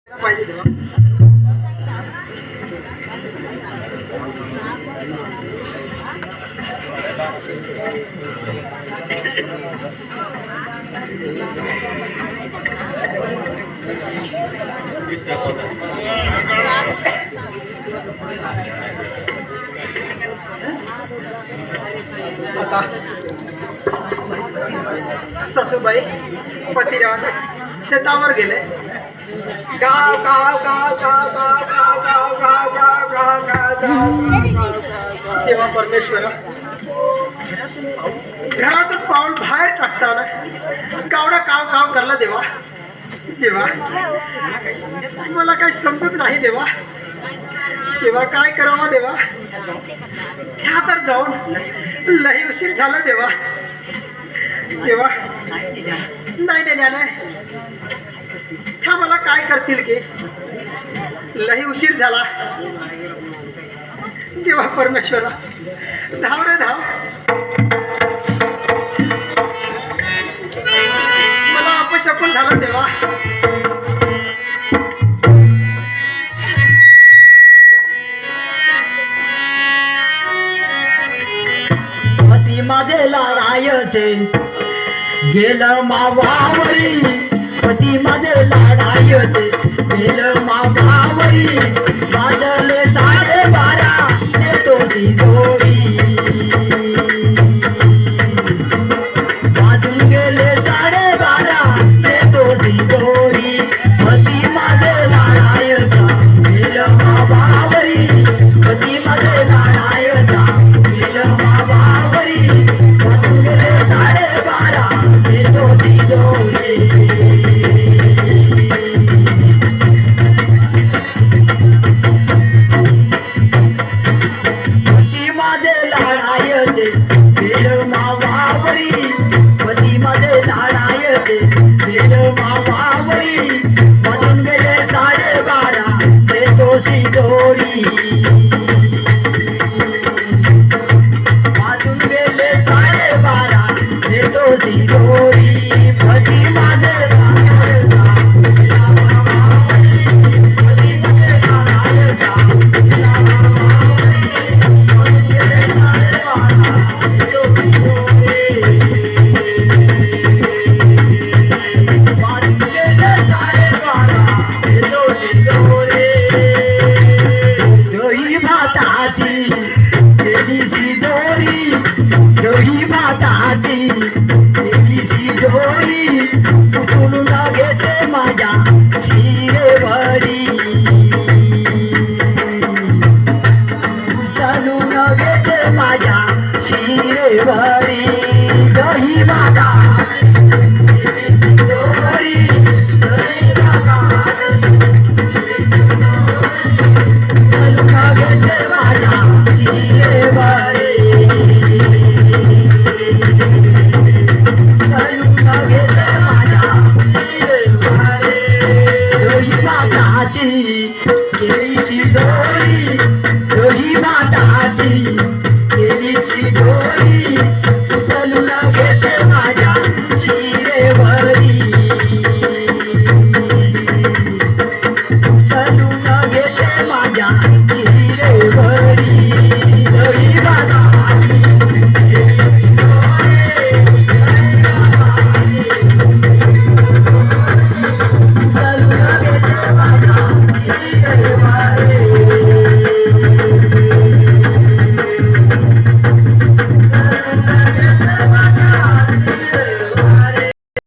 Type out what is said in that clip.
पाहिजे तेव्हा आता सासूबाई पतिराज शेतावर गेले. गाव गाव गाव गाव गाव गाव गाव गाव गाव गाव गाव गाव. तेव्हा परमेश्वर घरातून पाऊल बाहेर टाकताना गावडा काव काव करला. देवा देवा मला काही समजत नाही. देवा देवा काय करावं. देवा त्या तर जाऊन लई उशीर झाला. देवा देवा नाही नेल्या नाही त्या मला काय करतील की लई उशीर झाला. देवा परमेश्वरा धाव रे धाव. मला अपशकुन झालं. देवा पती माझे लाडायचे गेलं मावावरी. पती माझे लाडायचे गेलं मावावरी. वाजले 12:30 देतो सिदोरी. वाजून गेले 12:30 देतो सिदोरी. पती माझे लाडायचा गेलं मावावरी. पती माझे लाडायचा गेलं मावावरी. वाजून गेले 12:30 देतो सिदोरी. Get easy,